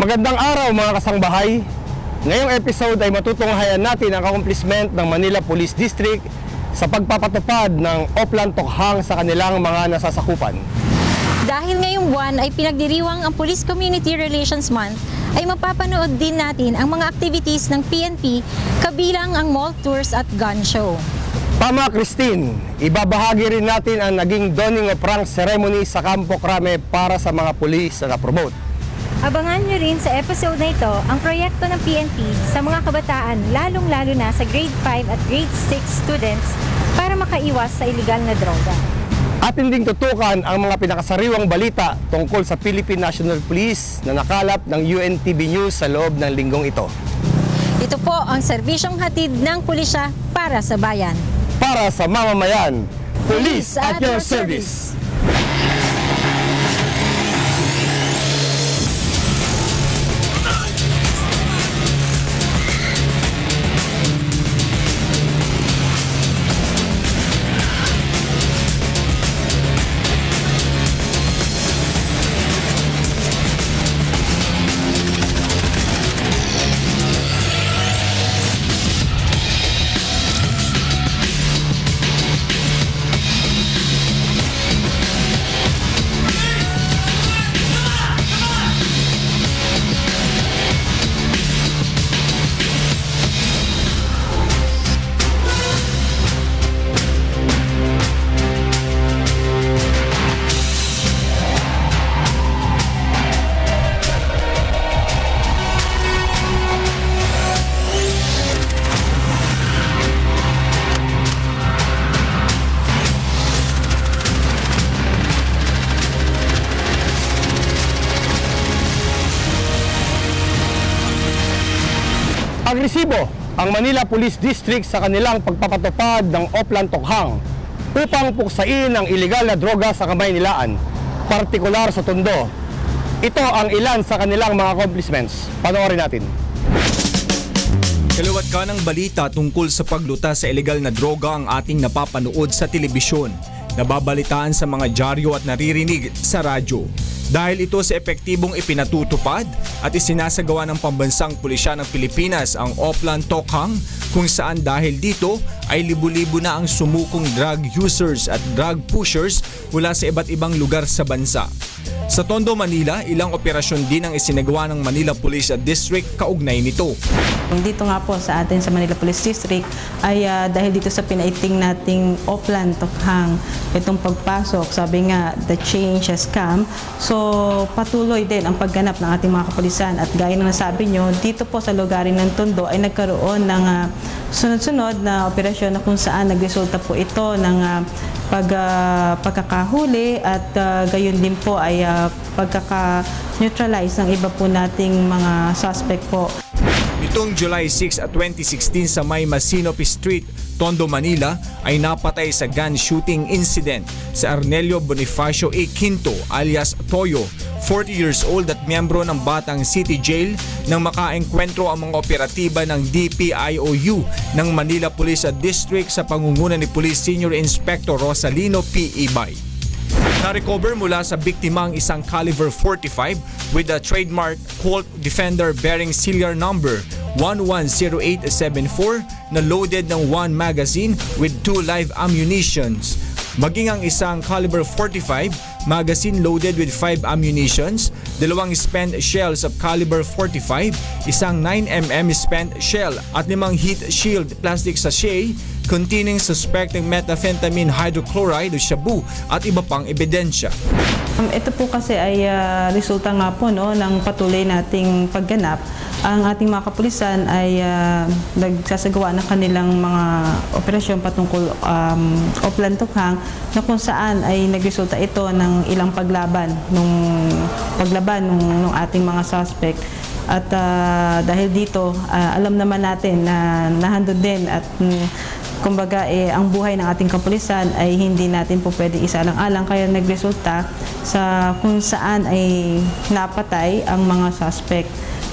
Magandang araw mga kasangbahay. Ngayong episode ay matutunghayan natin ang accomplishment ng Manila Police District sa pagpapatupad ng Oplan Tokhang sa kanilang mga nasasakupan. Dahil ngayong buwan ay pinagdiriwang ang Police Community Relations Month, ay mapapanood din natin ang mga activities ng PNP kabilang ang mall tours at gun show. Tama, Christine. Ibabahagi rin natin ang naging donning of rank ceremony sa Campo Crame para sa mga pulis na na-promote. Abangan nyo rin sa episode na ito ang proyekto ng PNP sa mga kabataan, lalong-lalo na sa grade 5 at grade 6 students para makaiwas sa iligal na droga. Atin ding tutukan ang mga pinakasariwang balita tungkol sa Philippine National Police na nakalap ng UNTV News sa loob ng linggong ito. Ito po ang serbisyong hatid ng pulisya para sa bayan. Para sa mamamayan, Police at your service! Agresibo ang Manila Police District sa kanilang pagpapatupad ng Oplan Tokhang upang puksain ang iligal na droga sa kamay nilaan, partikular sa Tondo. Ito ang ilan sa kanilang mga accomplishments. Panoorin natin. Kaliwat ka ng balita tungkol sa paglutas sa iligal na droga ang ating napapanood sa telebisyon, nababalitaan sa mga dyaryo at naririnig sa radyo. Dahil ito sa epektibong ipinatutupad at isinasagawa ng Pambansang Pulisya ng Pilipinas ang Oplan Tokhang, kung saan dahil dito ay libu-libo na ang sumukong drug users at drug pushers mula sa iba't ibang lugar sa bansa. Sa Tondo, Manila, ilang operasyon din ang isinagawa ng Manila Police District kaugnay nito. Dito nga po sa atin sa Manila Police District ay dahil dito sa pinaiting nating Oplan Tokhang, itong pagpasok, sabi nga the change has come. So patuloy din ang pagganap ng ating mga kapulisan at gaya ng nasabi nyo, dito po sa lugarin ng Tondo ay nagkaroon ng sunod-sunod na operasyon na kung saan nagresulta po ito ng pagkakahuli at gayon din po ay pagkaka-neutralize ng iba po nating mga suspect po. Nitong July 6 at 2016 sa may Masinope Street, Tondo, Manila ay napatay sa gun shooting incident sa Arnelio Bonifacio A. Quinto alias Toyo, 40 years old at miyembro ng Batang City Jail nang makaengkwentro ang mga operatiba ng DPIOU ng Manila Police District sa pangunguna ni Police Senior Inspector Rosalino P. Ibay. Na-recover mula sa biktima ang isang caliber 45 with a trademark Colt Defender bearing serial number 110874 na loaded ng 1 magazine with 2 live ammunitions. Maging ang isang caliber 45 magazine loaded with 5 ammunitions, 2 spent shells of caliber 45, isang 9mm spent shell at 5 heat shield plastic sachet containing suspected methamphetamine hydrochloride o shabu at iba pang ebidensya. Ito po kasi ay resulta nga po ng patuloy nating pagganap. Ang ating mga kapulisan ay nagsasagawa ng kanilang mga operasyon patungkol Oplan Tokhang na kung saan ay nagresulta ito ng ilang paglaban nung ating mga suspect. At dahil dito, alam naman natin na nahandod din at kumbaga ang buhay ng ating kapulisan ay hindi natin po pwede isalang-alang, kaya nagresulta sa kung saan ay napatay ang mga suspect.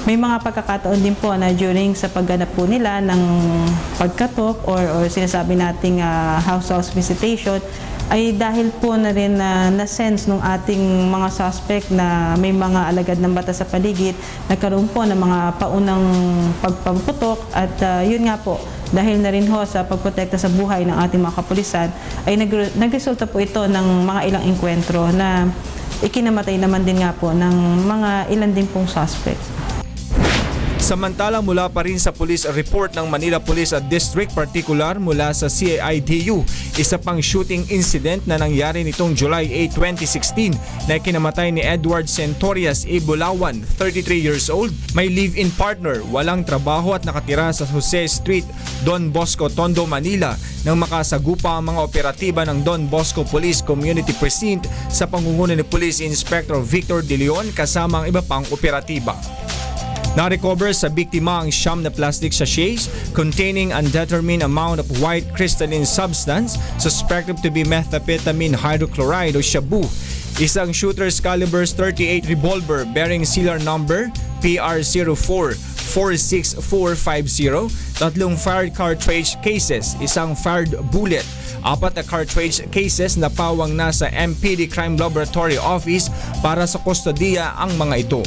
may mga pagkakataon din po na during sa pagganap po nila ng pagkatok or sinasabi nating house visitation, ay dahil po na rin na-sense nung ating mga suspect na may mga alagad ng batas sa paligid, nagkaroon po ng mga paunang pagpaputok at yun nga po, dahil na rin ho sa pagprotekta sa buhay ng ating mga kapulisan, ay nagresulta po ito ng mga ilang engkwentro na ikinamatay naman din nga po ng mga ilan din pong suspect. Samantala mula pa rin sa police report ng Manila Police District, particular mula sa CIDU, isa pang shooting incident na nangyari nitong July 8, 2016 na kinamatay ni Edward Centorias Ibulawan, 33 years old, may live-in partner, walang trabaho at nakatira sa Jose Street, Don Bosco, Tondo, Manila nang makasagupa ang mga operatiba ng Don Bosco Police Community Precinct sa pangunguna ni Police Inspector Victor De Leon kasama ang iba pang operatiba. Na-recover sa biktima ang siyam na plastic sachets containing undetermined amount of white crystalline substance suspected to be methamphetamine hydrochloride o shabu, isang shooter's caliber .38 revolver bearing serial number PR04-46450, tatlong fired cartridge cases, isang fired bullet, apat na cartridge cases na pawang nasa MPD Crime Laboratory Office para sa kustodiya ang mga ito.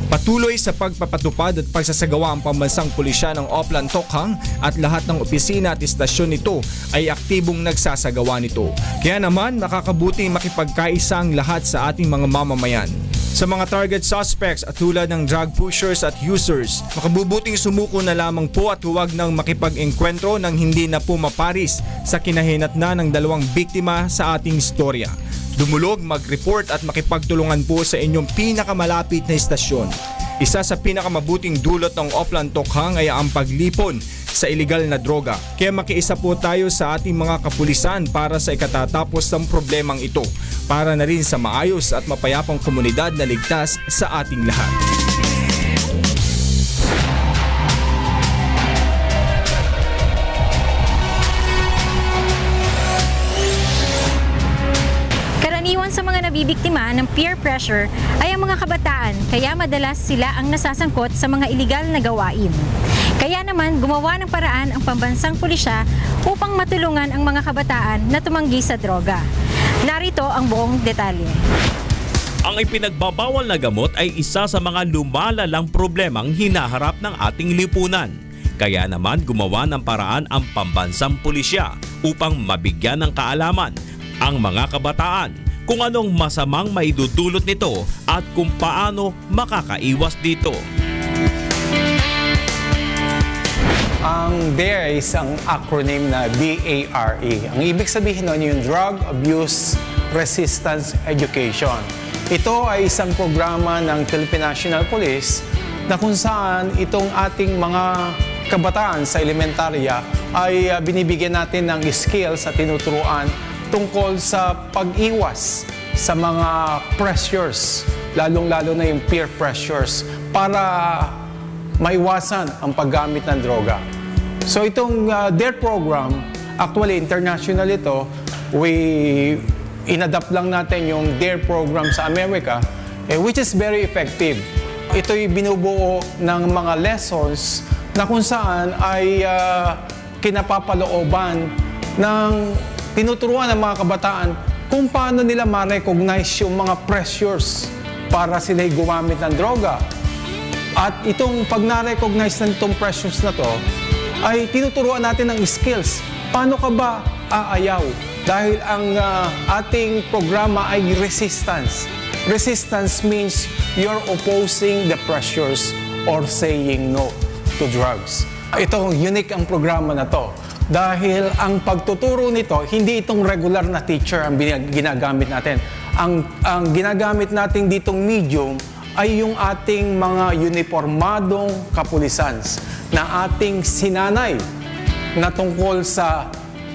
Patuloy sa pagpapatupad at pagsasagawa ang pambansang pulisya ng Oplan Tokhang at lahat ng opisina at istasyon nito ay aktibong nagsasagawa nito. Kaya naman nakakabuting makipagkaisa ang lahat sa ating mga mamamayan. Sa mga target suspects at tulad ng drug pushers at users, makabubuting sumuko na lamang po at huwag nang makipag-engkwentro nang hindi na po maparis sa kinahinatnan ng dalawang biktima sa ating istorya. Dumulog, mag-report at makipagtulungan po sa inyong pinakamalapit na istasyon. Isa sa pinakamabuting dulot ng Oplan Tokhang ay ang paglipon sa iligal na droga. Kaya makiisa po tayo sa ating mga kapulisan para sa ikatatapos ng problemang ito, para na rin sa maayos at mapayapang komunidad na ligtas sa ating lahat. Sa mga nabibiktima ng peer pressure ay ang mga kabataan, kaya madalas sila ang nasasangkot sa mga iligal na gawain. Kaya naman gumawa ng paraan ang pambansang pulisya upang matulungan ang mga kabataan na tumanggi sa droga. Narito ang buong detalye. Ang ipinagbabawal na gamot ay isa sa mga lumalalang problemang hinaharap ng ating lipunan. Kaya naman gumawa ng paraan ang pambansang pulisya upang mabigyan ng kaalaman ang mga kabataan kung anong masamang maidudulot nito at kung paano makakaiwas dito. Ang DARE ay isang acronym na DARE. Ang ibig sabihin nun yung Drug Abuse Resistance Education. Ito ay isang programa ng Philippine National Police na kung saan itong ating mga kabataan sa elementarya ay binibigyan natin ng skills at tinuturuan tungkol sa pag-iwas sa mga pressures, lalong-lalo na yung peer pressures, para maiwasan ang paggamit ng droga. So itong DARE program, actually international ito, inadapt lang natin yung DARE program sa Amerika, which is very effective. Ito'y binubuo ng mga lessons na kung saan ay kinapapalooban ng tinuturuan ng mga kabataan kung paano nila ma-recognize yung mga pressures para sila'y gumamit ng droga. At itong pag na-recognize na itong pressures na to, ay tinuturuan natin ng skills. Paano ka ba aayaw? Dahil ang ating programa ay resistance. Resistance means you're opposing the pressures or saying no to drugs. Ito, unique ang programa na to. Dahil ang pagtuturo nito, hindi itong regular na teacher ang ginagamit natin. Ang ginagamit natin ditong medium ay yung ating mga uniformadong kapulisans na ating sinanay na tungkol sa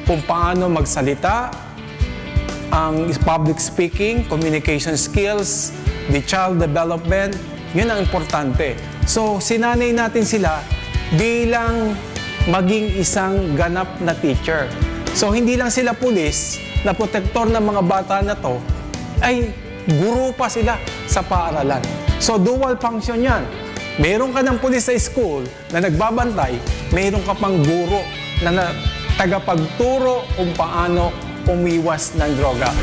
kung paano magsalita, ang public speaking, communication skills, the child development, yun ang importante. So, sinanay natin sila bilang maging isang ganap na teacher. So, hindi lang sila pulis na protektor ng mga bata na to, ay guro pa sila sa paaralan. So, dual function yan. Meron ka ng pulis sa school na nagbabantay, meron ka pang guro na tagapagturo kung paano umiwas ng droga.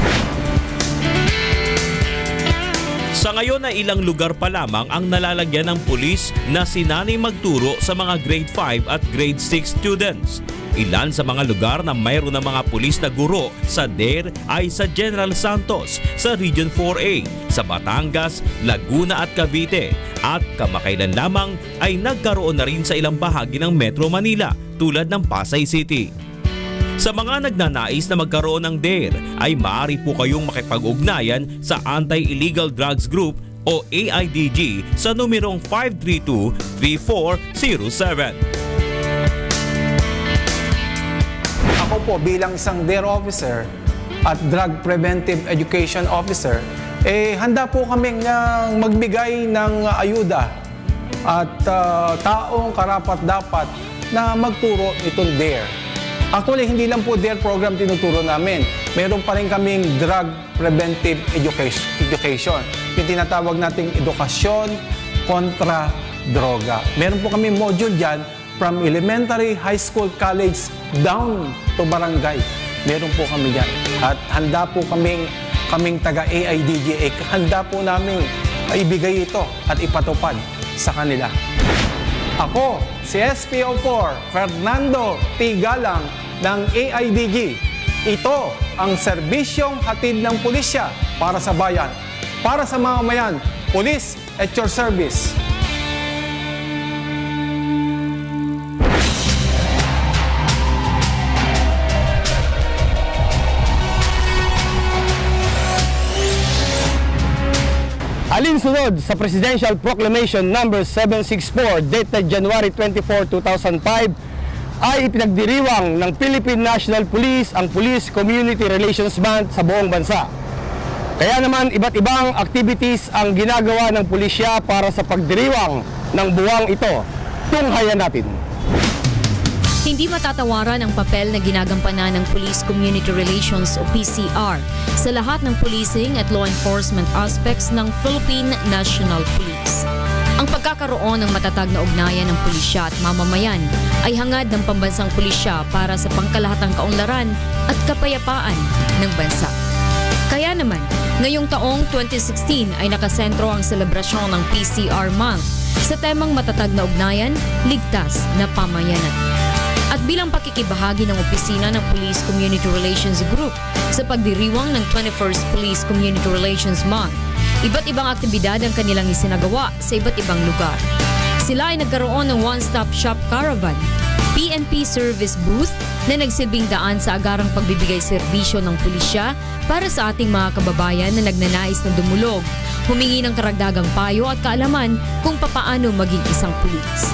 Sa ngayon ay ilang lugar pa lamang ang nalalagyan ng pulis na sinanay magturo sa mga grade 5 at grade 6 students. Ilan sa mga lugar na mayroon ng mga pulis na guro sa DER ay sa General Santos, sa Region 4A, sa Batangas, Laguna at Cavite, at kamakailan lamang ay nagkaroon na rin sa ilang bahagi ng Metro Manila tulad ng Pasay City. Sa mga nagnanais na magkaroon ng DER ay maaari po kayong makipag-ugnayan sa Anti-Illegal Drugs Group o AIDG sa numerong 532-3407. Ako po bilang isang DER officer at Drug Preventive Education Officer, handa po kaming magbigay ng ayuda at taong karapat-dapat na magturo itong DER. Actually, hindi lang po DER program tinuturo namin. Meron pa rin kaming Drug Preventive Education. Yung tinatawag nating edukasyon kontra droga. Meron po kami module dyan from elementary, high school, college, down to barangay. Meron po kami dyan. At handa po kaming taga-AIDG, handa po namin ibigay ito at ipatupad sa kanila. Ako, si SPO4 Fernando T. Galang ng AIDG. Ito ang serbisyong hatid ng pulisya para sa bayan. Para sa mamamayan, Police at your service. Alinsunod sa Presidential Proclamation No. 764 dated January 24, 2005 ay ipinagdiriwang ng Philippine National Police ang Police Community Relations Month sa buong bansa. Kaya naman iba't ibang activities ang ginagawa ng pulisya para sa pagdiriwang ng buwang ito. Tunghayan natin. Hindi matatawaran ang papel na ginagampanan ng Police Community Relations o PCR sa lahat ng policing at law enforcement aspects ng Philippine National Police. Ang pagkakaroon ng matatag na ugnayan ng pulisya at mamamayan ay hangad ng pambansang pulisya para sa pangkalahatang kaunlaran at kapayapaan ng bansa. Kaya naman, ngayong taong 2016 ay nakasentro ang selebrasyon ng PCR Month sa temang matatag na ugnayan, ligtas na pamayanan. At bilang pakikibahagi ng opisina ng Police Community Relations Group sa pagdiriwang ng 21st Police Community Relations Month, iba't ibang aktibidad ang kanilang isinagawa sa iba't ibang lugar. Sila ay nagkaroon ng one-stop shop caravan, PNP service booth na nagsilbing daan sa agarang pagbibigay serbisyo ng pulisya para sa ating mga kababayan na nagnanais na dumulog, humingi ng karagdagang payo at kaalaman kung papaano maging isang pulis.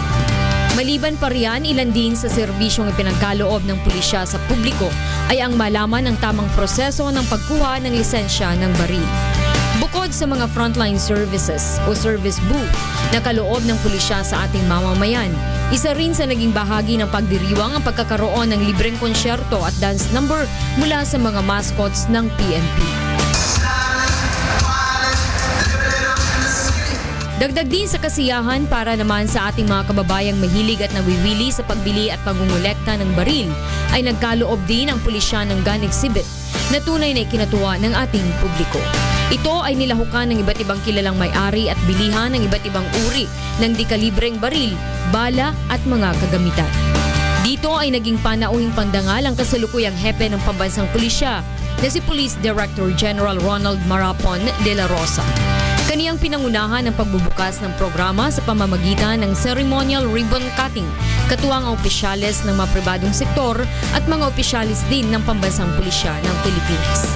Maliban pa riyan, ilan din sa serbisyong ipinagkaloob ng pulisya sa publiko ay ang malaman ang tamang proseso ng pagkuha ng lisensya ng baril. Bukod sa mga frontline services o service booth na kaloob ng pulisya sa ating mamamayan, isa rin sa naging bahagi ng pagdiriwang ang pagkakaroon ng libreng konsyerto at dance number mula sa mga mascots ng PNP. Dagdag din sa kasiyahan para naman sa ating mga kababayang mahilig at nawiwili sa pagbili at pangungulekta ng baril ay nagkaloob din ang pulisya ng gun exhibit na tunay na ikinatuwa ng ating publiko. Ito ay nilahukan ng iba't ibang kilalang may-ari at bilihan ng iba't ibang uri ng di-kalibreng baril, bala at mga kagamitan. Dito ay naging panauhing pandangal ang kasalukuyang hepe ng pambansang pulisya na si Police Director General Ronald Marapon de la Rosa. Kaniyang pinangunahan ang pagbubukas ng programa sa pamamagitan ng ceremonial ribbon cutting, katuwang ang opisyales ng mga pribadong sektor at mga opisyalis din ng pambansang pulisya ng Pilipinas.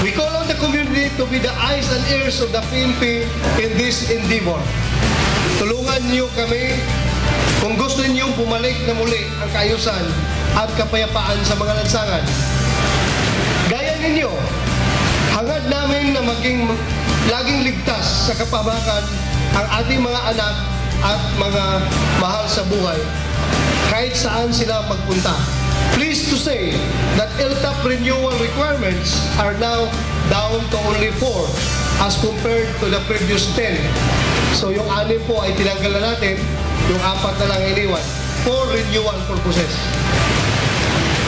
We call on the community to be the eyes and ears of the PNP in this endeavor. Tulungan niyo kami kung gusto niyo bumalik na muli ang kaayusan at kapayapaan sa mga lansangan. Gaya ninyo, hangad namin na maging laging ligtas sa kapamakan ang ating mga anak at mga mahal sa buhay kahit saan sila magpunta. Pleased to say that LTAP renewal requirements are now down to only 4 as compared to the previous 10. So yung 6 po ay tinanggal na natin, yung 4 na lang iniwan for renewal purposes.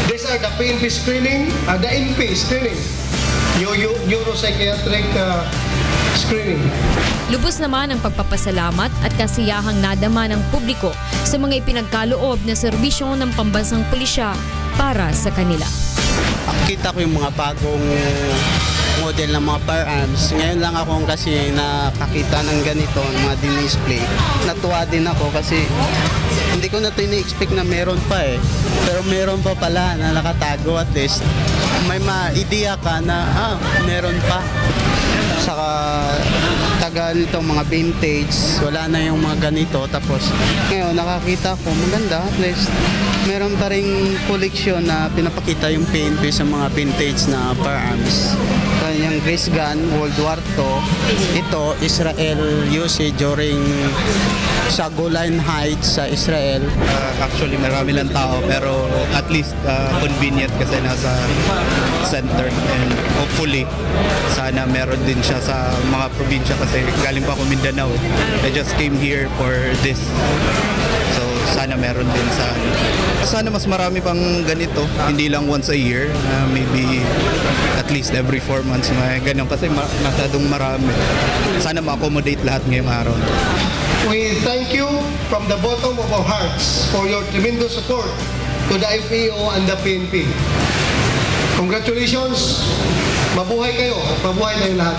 These are the PNP screening, the NP screening, neuropsychiatric screening. Lubos naman ang pagpapasalamat at kasiyahang nadama ng publiko sa mga ipinagkaloob na serbisyo ng pambansang pulisya para sa kanila. Kita ko yung mga bagong model ng mga firearms. Ngayon lang ako kasi nakakita ng ganito, ng mga din-display. Natuwa din ako kasi hindi ko na ito ini-expect na meron pa eh. Pero meron pa pala na nakatago at least. May ma-idea ka na meron pa. Saka tagal nitong mga vintage, wala na yung mga ganito. Tapos ngayon nakakita ko maganda at least. Meron pa ring koleksyon na pinapakita yung PNP sa mga vintage na firearms. Yung Grace Gun, World War II, ito, Israel usage during sa Golan Heights sa Israel. Actually, marami lang tao pero at least convenient kasi nasa center and hopefully sana meron din siya sa mga probinsya kasi galing pa ako Mindanao. I just came here for this. So sana meron din sana mas marami pang ganito, hindi lang once a year, maybe at least every 4 months na ganyan kasi masyadong marami. Sana ma-accommodate lahat ngayong araw. We thank you from the bottom of our hearts for your tremendous support to the FAO and the PNP. Congratulations! Mabuhay kayo at mabuhay tayong lahat.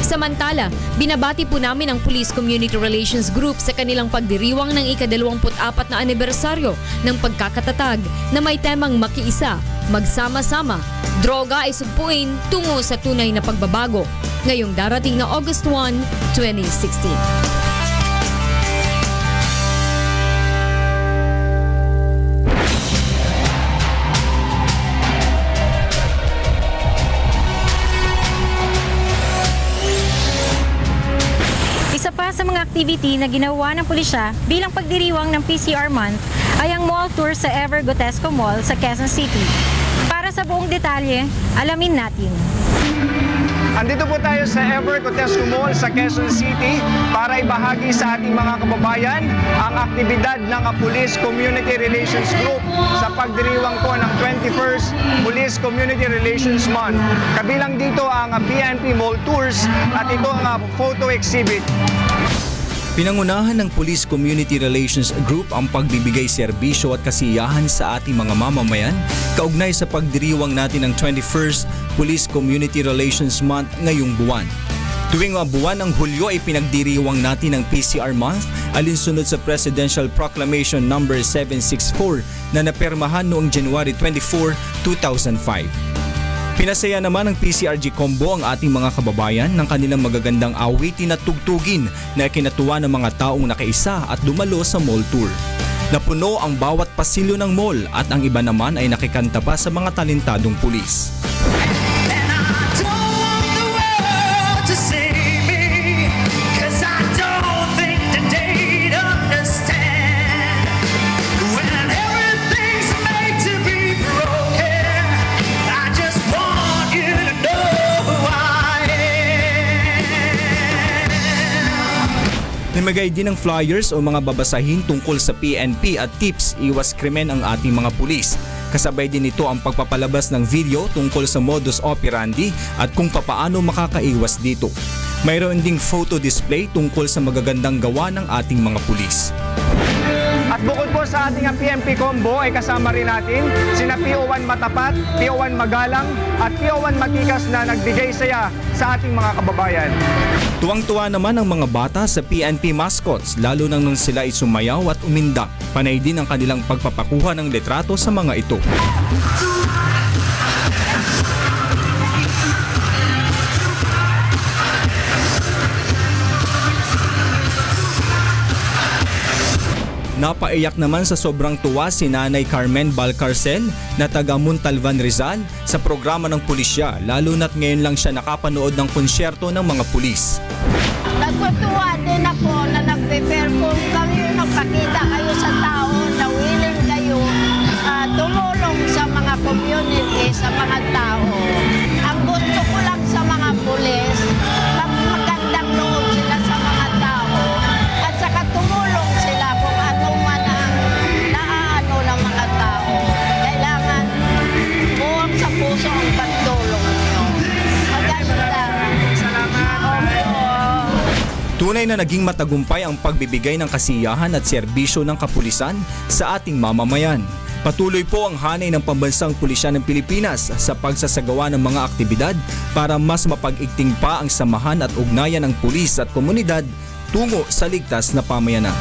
Samantala, binabati po namin ang Police Community Relations Group sa kanilang pagdiriwang ng ika-24 na anibersaryo ng pagkakatatag na may temang makiisa, magsama-sama, droga ay sugpuin tungo sa tunay na pagbabago. Ngayong darating na August 1, 2016. Isa pa sa mga activity na ginawa ng pulisya bilang pagdiriwang ng PCR month ay ang mall tour sa Ever Gotesco Mall sa Quezon City. Para sa buong detalye, alamin natin. Andito po tayo sa Ever Gotesco Mall sa Quezon City para ibahagi sa ating mga kababayan ang aktibidad ng Police Community Relations Group sa pagdiriwang po ng 21st Police Community Relations Month. Kabilang dito ang PNP Mall Tours at ito ang photo exhibit. Pinangunahan ng Police Community Relations Group ang pagbibigay serbisyo at kasiyahan sa ating mga mamamayan kaugnay sa pagdiriwang natin ng 21st Police Community Relations Month ngayong buwan. Tuwing buwan ng Hulyo ay pinagdiriwang natin ang PCR Month alinsunod sa Presidential Proclamation No. 764 na napirmahan noong January 24, 2005. Pinasaya naman ng PCRG Combo ang ating mga kababayan ng kanilang magagandang awitin at tugtugin na kinatuwa ng mga taong nakaisa at dumalo sa mall tour. Napuno ang bawat pasilyo ng mall at ang iba naman ay nakikanta pa sa mga talentadong pulis. Namigay din ng flyers o mga babasahin tungkol sa PNP at tips iwas krimen ang ating mga pulis. Kasabay din ito ang pagpapalabas ng video tungkol sa modus operandi at kung papaano makakaiwas dito. Mayroon ding photo display tungkol sa magagandang gawa ng ating mga pulis. At bukod po sa ating PNP Combo ay kasama rin natin sina PO1 Matapat, PO1 Magalang at PO1 Matikas na nagbigay saya sa ating mga kababayan. Tuwang-tuwa naman ang mga bata sa PNP mascots lalo nang nung sila ay sumayaw at umindak. Panay din ang kanilang pagpapakuha ng litrato sa mga ito. Napaiyak naman sa sobrang tuwa si Nanay Carmen Balcarcel na taga Montalban, Rizal sa programa ng pulisya lalo na't ngayon lang siya nakapanood ng konsyerto ng mga pulis. Natutuwa din ako na nagpe-perform kami, nagpakita kayo sa tao na willing kayo tumulong sa mga community, sa mga tao. Ang gusto ko lang sa mga pulis, Tunay na naging matagumpay ang pagbibigay ng kasiyahan at serbisyo ng kapulisan sa ating mamamayan. Patuloy po ang hanay ng Pambansang Pulisyan ng Pilipinas sa pagsasagawa ng mga aktibidad para mas mapag-igting pa ang samahan at ugnayan ng pulis at komunidad tungo sa ligtas na pamayanan.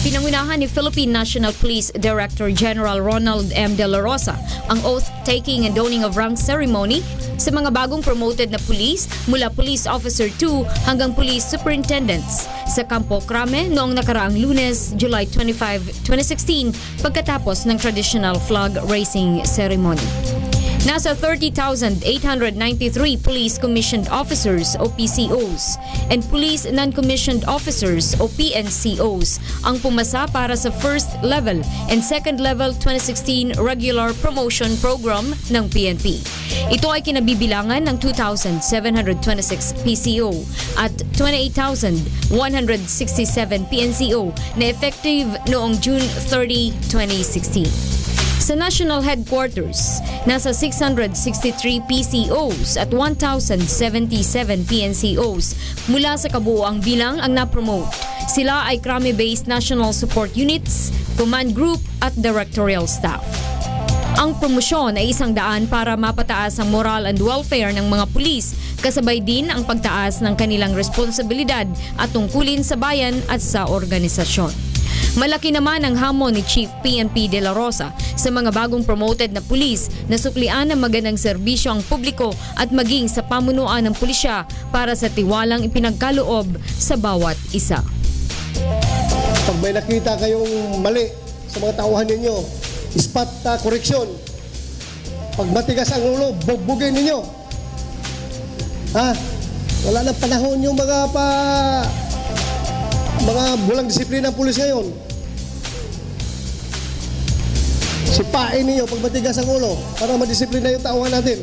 Pinangunahan ni Philippine National Police Director General Ronald M. De La Rosa ang oath-taking and donning of rank ceremony sa mga bagong promoted na police mula Police Officer 2 hanggang Police Superintendents sa Campo Crame noong nakaraang Lunes, July 25, 2016 pagkatapos ng traditional flag raising ceremony. Nasa 30,893 Police Commissioned Officers o PCOs and Police Non-Commissioned Officers o PNCOs ang pumasa para sa First Level and Second Level 2016 Regular Promotion Program ng PNP. Ito ay kinabibilangan ng 2,726 PCO at 28,167 PNCO na effective noong June 30, 2016. Sa National Headquarters, nasa 663 PCOs at 1,077 PNCOs mula sa kabuuang bilang ang napromote. Sila ay Crame-based National Support Units, Command Group at Directorial Staff. Ang promosyon ay isang daan para mapataas ang moral and welfare ng mga pulis, kasabay din ang pagtaas ng kanilang responsibilidad at tungkulin sa bayan at sa organisasyon. Malaki naman ang hamon ni Chief PNP De La Rosa sa mga bagong promoted na pulis na suklian ng magandang serbisyo ang publiko at maging sa pamunuan ng pulisya para sa tiwalang ipinagkaloob sa bawat isa. Pag may nakita kayong mali sa mga tauhan ninyo, spot correction. Pag matigas ang ulo, bugbugin ninyo. Wala nang panahon yung mga bulang disiplina ng pulis ngayon. Sipain ninyo pag matigas ang ulo para madisiplina yung tauhan natin.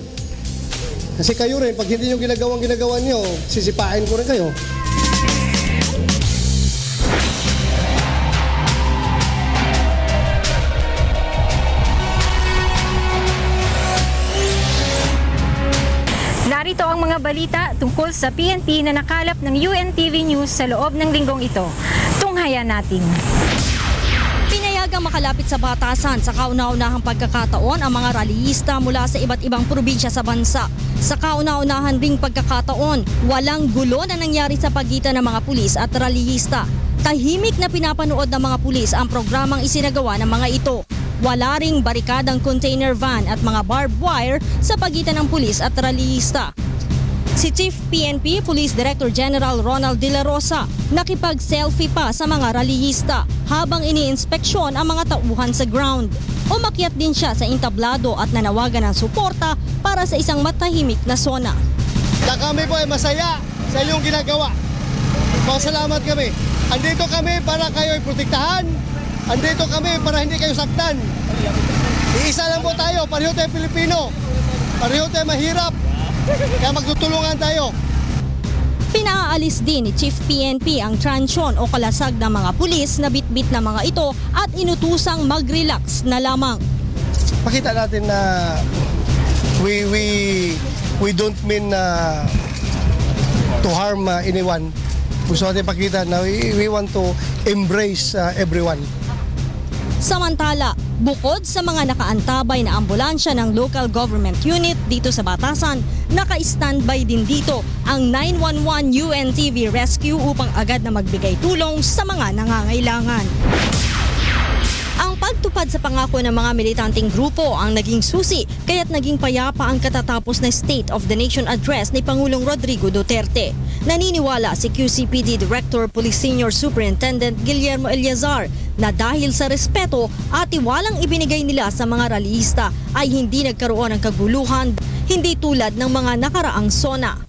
Kasi kayo rin, pag hindi nyo ginagawa nyo, sisipain ko rin kayo. Narito ang mga balita tungkol sa PNP na nakalap ng UNTV News sa loob ng linggong ito. Tunghayan natin. Pinayagang makalapit sa batasan sa kauna-unahang pagkakataon ang mga rallyista mula sa iba't ibang probinsya sa bansa. Sa kauna-unahan ring pagkakataon, walang gulo na nangyari sa pagitan ng mga pulis at rallyista. Tahimik na pinapanood ng mga pulis ang programang isinagawa ng mga ito. Wala ring barikadang container van at mga barbed wire sa pagitan ng pulis at rallyista. Si Chief PNP Police Director General Ronald De La Rosa nakipag-selfie pa sa mga rallyista habang iniinspeksyon ang mga tauhan sa ground. Umakyat din siya sa entablado at nanawagan ng suporta para sa isang matahimik na zona. Kami po ay masaya sa inyong ginagawa. Pasalamat kami. Andito kami para kayo ay protektahan. Andito kami para hindi kayo saktan. Iisa lang po tayo, pareho tayo Pilipino. Pareho tayo mahirap. Kaya magtutulungan tayo. Pinaalis din ni Chief PNP ang transyon o kalasag ng mga pulis na bitbit na mga ito at inutusang mag-relax na lamang. Pakita natin na we don't mean to harm anyone. Gusto natin pakita na we want to embrace everyone. Samantala, bukod sa mga nakaantabay na ambulansya ng local government unit dito sa Batasan, naka-standby din dito ang 911 UNTV Rescue upang agad na magbigay tulong sa mga nangangailangan. Ang pagtupad sa pangako ng mga militanteng grupo ang naging susi kaya't naging payapa ang katatapos na State of the Nation Address ni Pangulong Rodrigo Duterte. Naniniwala si QCPD Director Police Senior Superintendent Guillermo Eliazar na dahil sa respeto at tiwalang ibinigay nila sa mga rallyista ay hindi nagkaroon ng kaguluhan, hindi tulad ng mga nakaraang SONA.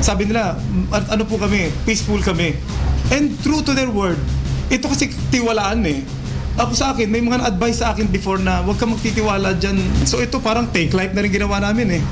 Sabi nila, ano po kami, peaceful kami. And true to their word, ito kasi tiwalaan eh. Tapos sa akin, may mga advice sa akin before na huwag kang magtitiwala dyan. So ito parang take life na rin ginawa namin eh.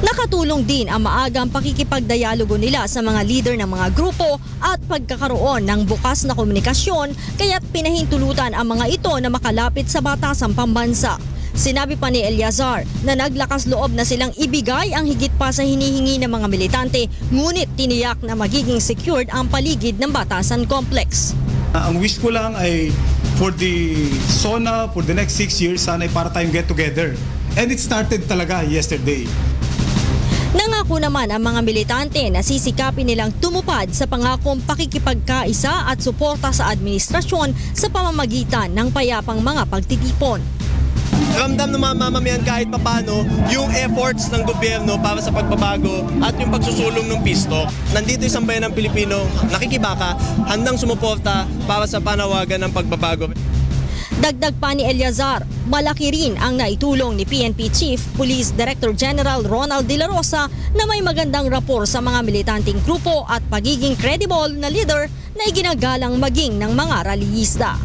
Nakatulong din ang maagang pakikipagdialogo nila sa mga leader ng mga grupo at pagkakaroon ng bukas na komunikasyon kaya't pinahintulutan ang mga ito na makalapit sa batasang pambansa. Sinabi pa ni Eleazar na naglakas loob na silang ibigay ang higit pa sa hinihingi ng mga militante, ngunit tiniyak na magiging secured ang paligid ng Batasan Complex. Ang wish ko lang ay for the SONA for the next 6 years, sana ay para tayong get together. And it started talaga yesterday. Nangako naman ang mga militante na sisikapin nilang tumupad sa pangakong pakikipagkaisa at suporta sa administrasyon sa pamamagitan ng payapang mga pagtitipon. Ramdam ng mga mamamayan kahit papano yung efforts ng gobyerno para sa pagbabago at yung pagsusulong ng peace talk. Nandito isang bayan ng Pilipino, nakikibaka, handang sumuporta para sa panawagan ng pagbabago. Dagdag pa ni Eleazar, malaki rin ang naitulong ni PNP Chief Police Director General Ronald De La Rosa na may magandang rapor sa mga militanteng grupo at pagiging credible na leader na iginagalang maging ng mga rallyista.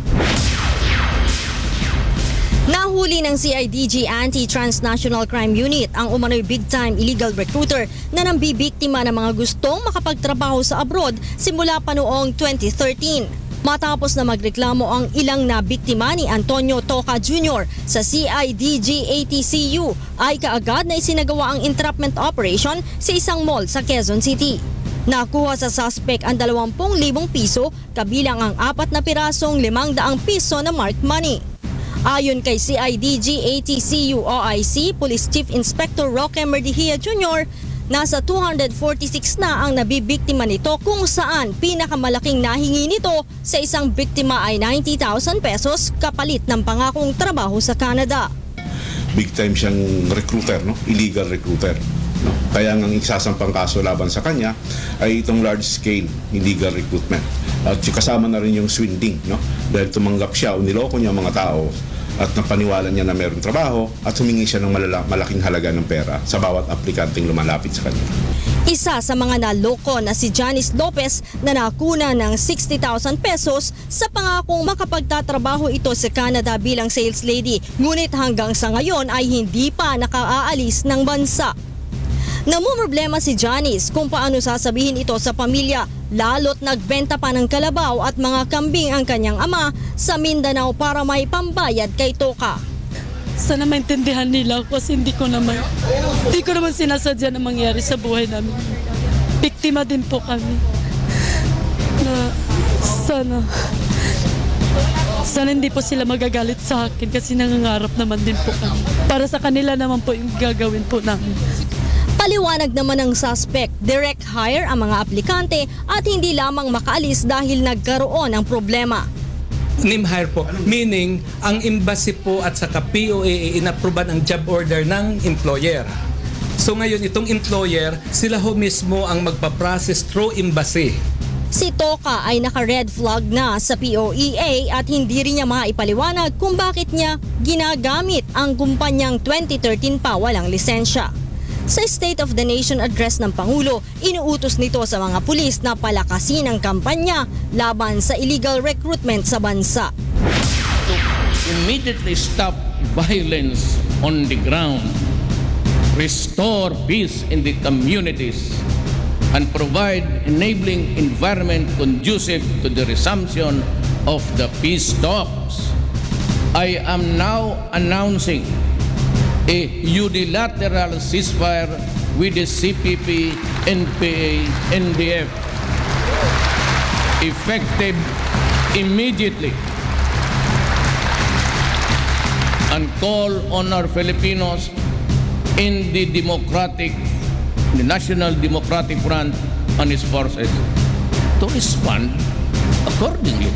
Nahuli ng CIDG Anti-Transnational Crime Unit ang umano'y big-time illegal recruiter na nambibiktima ng mga gustong makapagtrabaho sa abroad simula pa noong 2013. Matapos na magreklamo ang ilang nabiktima ni Antonio Toca Jr. sa CIDG-ATCU ay kaagad na isinagawa ang entrapment operation sa isang mall sa Quezon City. Nakuha sa suspect ang 20,000 piso kabilang ang 4 na pirasong 500 piso na marked money. Ayon kay CIDG-ATCU OIC Police Chief Inspector Roque Merdihia Jr., nasa 246 na ang nabibiktima nito kung saan pinakamalaking nahingi nito sa isang biktima ay 90,000 pesos kapalit ng pangakong trabaho sa Canada. Big time siyang recruiter, no? Illegal recruiter. No? Kaya ang isasampang kaso laban sa kanya ay itong large scale illegal recruitment. At kasama na rin yung swindling, no? Dahil tumanggap siya o niloko niya mga tao at napaniwala niya na mayroong trabaho at humingi siya ng malaking halaga ng pera sa bawat aplikanteng lumalapit sa kanya. Isa sa mga naloko na si Janice Lopez na nakuna ng 60,000 pesos sa pangakong makapagtatrabaho ito sa Canada bilang sales lady, ngunit hanggang sa ngayon ay hindi pa nakaaalis ng bansa. Namumroblema si Janice kung paano sasabihin ito sa pamilya, lalo't nagbenta pa ng kalabaw at mga kambing ang kanyang ama sa Mindanao para may pambayad kay Toca. Sana maintindihan nila kasi hindi ko naman sinasadya na mangyari sa buhay namin. Biktima din po kami. Na sana hindi po sila magagalit sa akin kasi nangangarap naman din po kami. Para sa kanila naman po yung gagawin po namin. Paliwanag naman ng suspect, direct hire ang mga aplikante at hindi lamang makaalis dahil nagkaroon ng problema. Name hire po, meaning ang embassy po at saka POA inapproban ang job order ng employer. So ngayon itong employer, sila ho mismo ang magpa-process through embassy. Si Toca ay naka-red flag na sa POEA at hindi rin niya maipaliwanag kung bakit niya ginagamit ang kumpanyang 2013 pa walang lisensya. Sa State of the Nation address ng Pangulo, inuutos nito sa mga pulis na palakasin ang kampanya laban sa illegal recruitment sa bansa. To immediately stop violence on the ground, restore peace in the communities, and provide enabling environment conducive to the resumption of the peace talks. I am now announcing a unilateral ceasefire with the CPP, NPA, NDF, effective immediately, and call on our Filipinos in the National Democratic Front and its forces to respond accordingly.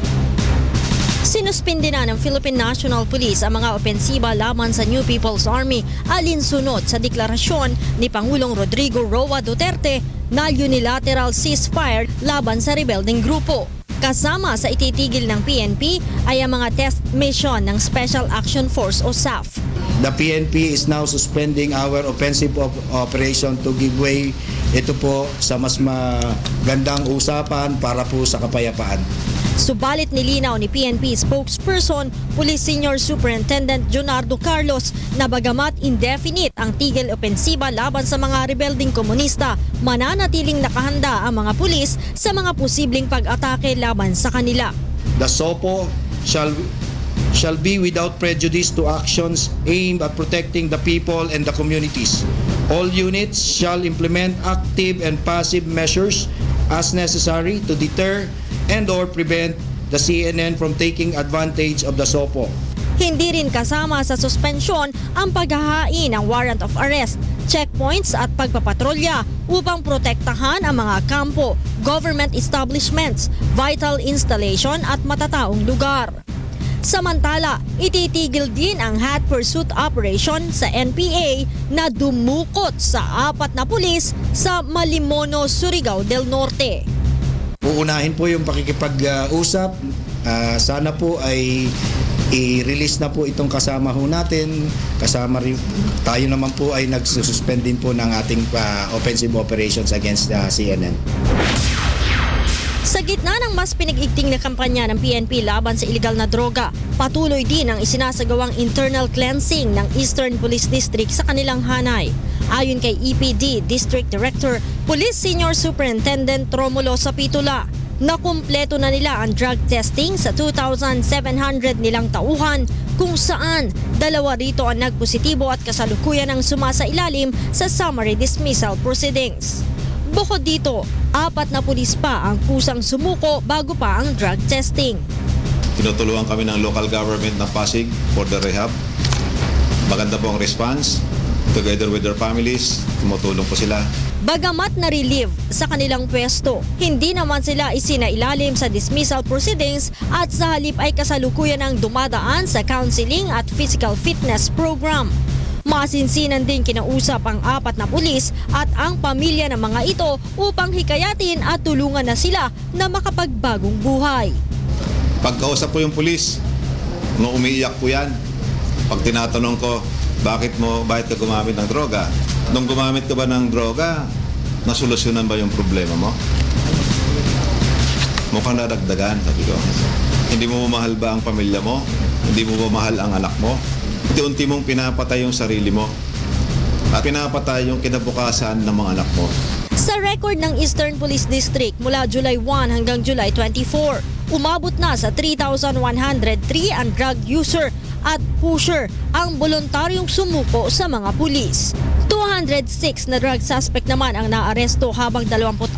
Sinuspindi na ng Philippine National Police ang mga opensiba laban sa New People's Army alinsunod sa deklarasyon ni Pangulong Rodrigo Roa Duterte na unilateral ceasefire laban sa rebelding grupo. Kasama sa ititigil ng PNP ay ang mga test mission ng Special Action Force o SAF. The PNP is now suspending our offensive operation to give way ito po sa mas magandang usapan para po sa kapayapaan. Subalit nilinaw ni PNP spokesperson, Police Senior Superintendent Junardo Carlos na bagamat indefinite ang tigil opensiba laban sa mga rebelding komunista, mananatiling nakahanda ang mga pulis sa mga posibleng pag-atake laban sa kanila. The SOPO shall shall be without prejudice to actions aimed at protecting the people and the communities. All units shall implement active and passive measures as necessary to deter and or prevent the CNN from taking advantage of the SOPO. Hindi rin kasama sa suspensyon ang paghahain ng warrant of arrest, checkpoints at pagpapatrolya upang protektahan ang mga kampo, government establishments, vital installation at matataong lugar. Samantala, ititigil din ang hot pursuit operation sa NPA na dumukot sa 4 na pulis sa Malimono, Surigao del Norte. Uunahin po yung pakikipag-usap. Sana po ay i-release na po itong kasama ho natin. Kasama rin, tayo naman po ay nagsususpend din po ng ating offensive operations against CNN. Sa gitna ng mas pinag-igting na kampanya ng PNP laban sa iligal na droga, patuloy din ang isinasagawang internal cleansing ng Eastern Police District sa kanilang hanay. Ayon kay EPD District Director, Police Senior Superintendent Romulo Sapitula, nakumpleto na nila ang drug testing sa 2,700 nilang tauhan kung saan 2 rito ang nagpositibo at kasalukuyan ang sumasailalim sa summary dismissal proceedings. Bukod dito, 4 na pulis pa ang kusang sumuko bago pa ang drug testing. Tinutulungan kami ng local government ng Pasig for the rehab. Maganda po ang response. Together with their families, tumutulong po sila. Bagamat na-relieve sa kanilang pwesto, hindi naman sila isinailalim sa dismissal proceedings at sa halip ay kasalukuyan ang dumadaan sa counseling at physical fitness program. Masinsinan din kinausap ang 4 na pulis at ang pamilya ng mga ito upang hikayatin at tulungan na sila na makapagbagong buhay. Pagkausap po yung pulis, nung umiiyak po yan, pag tinatanong ko, bakit ka gumamit ng droga? Nung gumamit ka ba ng droga, nasolusyonan ba yung problema mo? Mukhang nadagdagan, sabi ko. Hindi mo mahal ba ang pamilya mo? Hindi mo ba mahal ang anak mo? Unti-unti mong pinapatay yung sarili mo at pinapatay yung kinabukasan ng mga anak mo. Sa record ng Eastern Police District mula July 1 hanggang July 24, umabot na sa 3,103 ang drug user at pusher ang voluntaryong sumuko sa mga pulis. 206 na drug suspect naman ang naaresto habang 24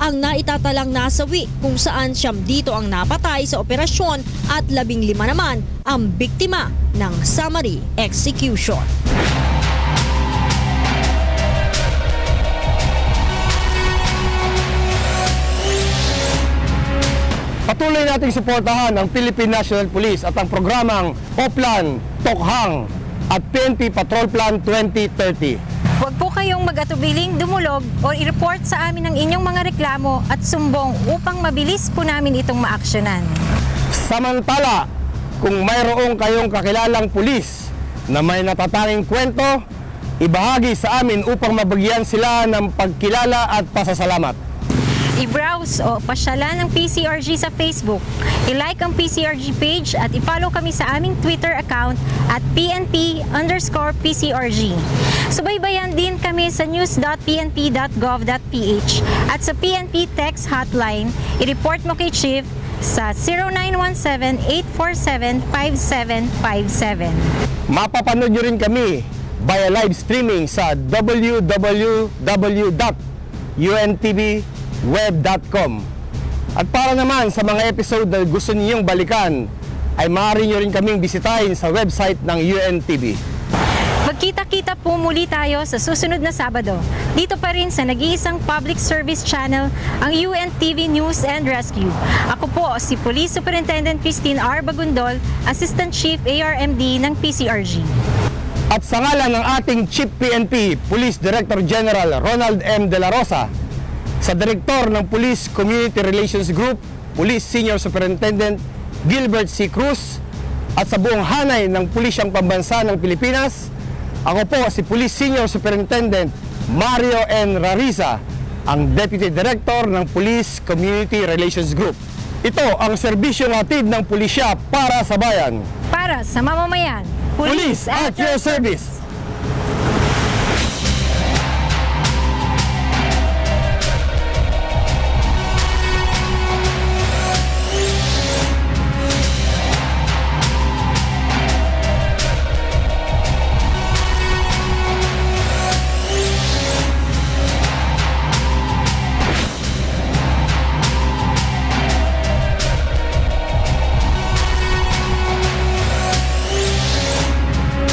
ang naitatalang nasawi kung saan 9 dito ang napatay sa operasyon at 15 naman ang biktima ng summary execution. Patuloy nating suportahan ang Philippine National Police at ang programang Oplan, Tokhang at PNP Patrol Plan 2030. Huwag po kayong mag-atubiling dumulog o i-report sa amin ang inyong mga reklamo at sumbong upang mabilis po namin itong maaksyonan. Samantala, kung mayroong kayong kakilalang pulis na may natatanging kwento, ibahagi sa amin upang mabagyan sila ng pagkilala at pasasalamat. I-browse o pasyalan ng PCRG sa Facebook, i-like ang PCRG page at i-follow kami sa aming Twitter account at PNP_PCRG. Subaybayan din kami sa news.pnp.gov.ph at sa PNP Text Hotline, i-report mo kay Chief sa 0917-847-5757. Mapapanood nyo rin kami via live streaming sa www.untv.web.com. At para naman sa mga episode na gusto niyong balikan, ay maaari nyo rin kaming bisitahin sa website ng UNTV. Magkita-kita po muli tayo sa susunod na Sabado. Dito pa rin sa nag-iisang public service channel, ang UNTV News and Rescue. Ako po si Police Superintendent Christine R. Bagundol, Assistant Chief ARMD ng PCRG. At sa ngalan ng ating Chief PNP, Police Director General Ronald M. De La Rosa, sa Direktor ng Police Community Relations Group, Police Senior Superintendent Gilbert C. Cruz, at sa buong hanay ng Pulisyang Pambansa ng Pilipinas, ako po si Police Senior Superintendent Mario N. Rariza, ang Deputy Director ng Police Community Relations Group. Ito ang serbisyong hatid ng pulisya para sa bayan. Para sa mamamayan, Police at your service!